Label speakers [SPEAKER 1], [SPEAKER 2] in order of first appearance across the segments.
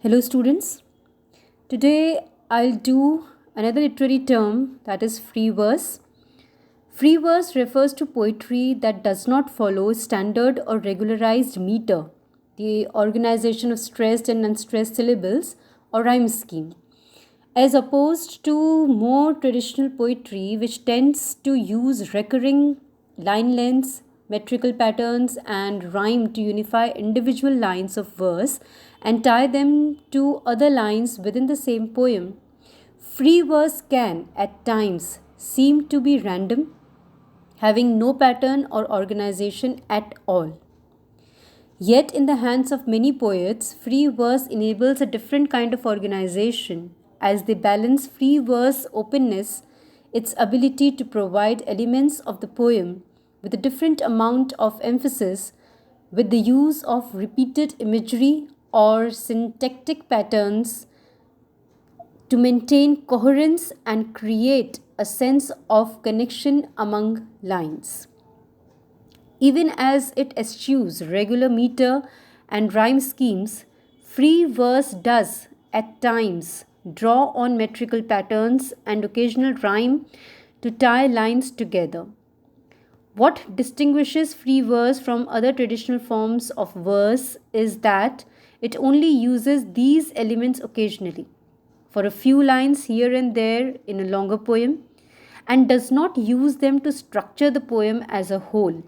[SPEAKER 1] Hello, students. Today I'll do another literary term, that is free verse. Free verse refers to poetry that does not follow standard or regularized meter, the organization of stressed and unstressed syllables, or rhyme scheme, as opposed to more traditional poetry which tends to use recurring line lengths, metrical patterns, and rhyme to unify individual lines of verse and tie them to other lines within the same poem. Free verse can, at times, seem to be random, having no pattern or organization at all. Yet, in the hands of many poets, free verse enables a different kind of organization as they balance free verse openness, its ability to provide elements of the poem with a different amount of emphasis, with the use of repeated imagery or syntactic patterns to maintain coherence and create a sense of connection among lines. Even as it eschews regular meter and rhyme schemes, free verse does, at times, draw on metrical patterns and occasional rhyme to tie lines together. What distinguishes free verse from other traditional forms of verse is that it only uses these elements occasionally, for a few lines here and there in a longer poem, and does not use them to structure the poem as a whole.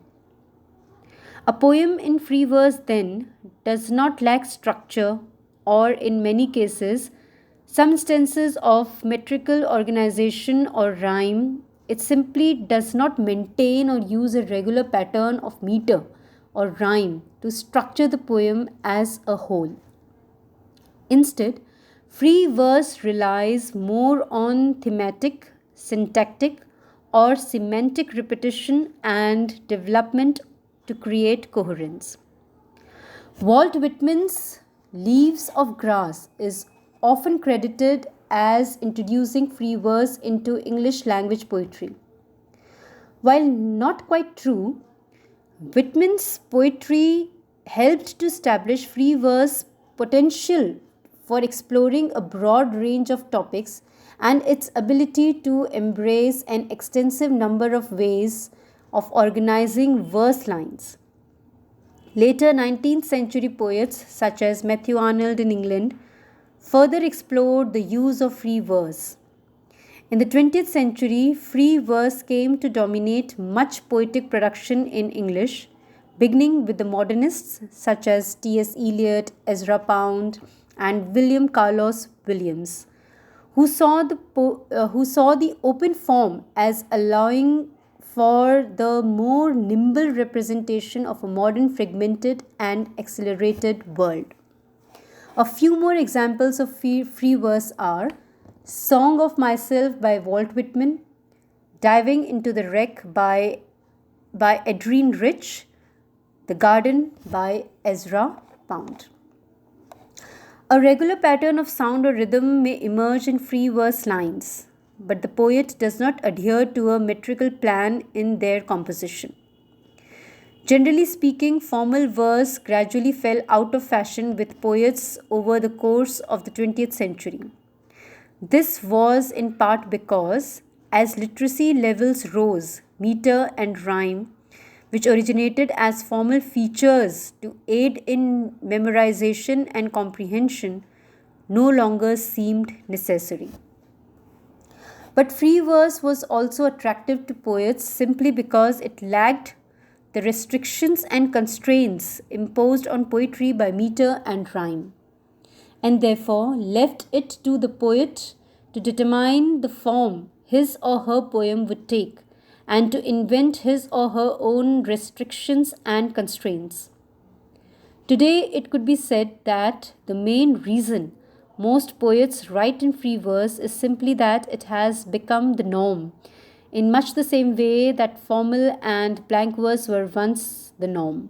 [SPEAKER 1] A poem in free verse, then, does not lack structure or, in many cases, some instances of metrical organization or rhyme. It simply does not maintain or use a regular pattern of meter or rhyme to structure the poem as a whole. Instead, free verse relies more on thematic, syntactic, or semantic repetition and development to create coherence. Walt Whitman's Leaves of Grass is often credited as introducing free verse into English language poetry. While not quite true, Whitman's poetry helped to establish free verse potential for exploring a broad range of topics and its ability to embrace an extensive number of ways of organizing verse lines. Later 19th century poets, such as Matthew Arnold in England, further explored the use of free verse. In the 20th century, free verse came to dominate much poetic production in English, beginning with the modernists such as T.S. Eliot, Ezra Pound, and William Carlos Williams, who saw the open form as allowing for the more nimble representation of a modern fragmented and accelerated world. A few more examples of free verse are Song of Myself by Walt Whitman, Diving into the Wreck by Adrienne Rich, The Garden by Ezra Pound. A regular pattern of sound or rhythm may emerge in free verse lines, but the poet does not adhere to a metrical plan in their composition. Generally speaking, formal verse gradually fell out of fashion with poets over the course of the 20th century. This was in part because, as literacy levels rose, meter and rhyme, which originated as formal features to aid in memorization and comprehension, no longer seemed necessary. But free verse was also attractive to poets simply because it lacked the restrictions and constraints imposed on poetry by meter and rhyme, and therefore left it to the poet to determine the form his or her poem would take and to invent his or her own restrictions and constraints. Today, it could be said that the main reason most poets write in free verse is simply that it has become the norm, in much the same way that formal and blank verse were once the norm.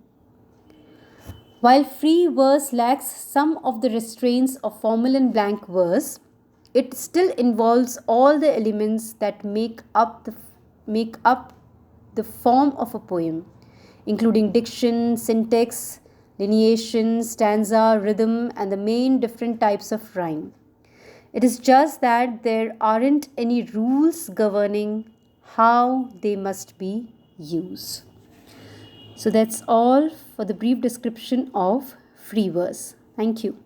[SPEAKER 1] While free verse lacks some of the restraints of formal and blank verse, it still involves all the elements that make up the form of a poem, including diction, syntax, lineation, stanza, rhythm, and the main different types of rhyme. It is just that there aren't any rules governing how they must be used. So that's all for the brief description of free verse. Thank you.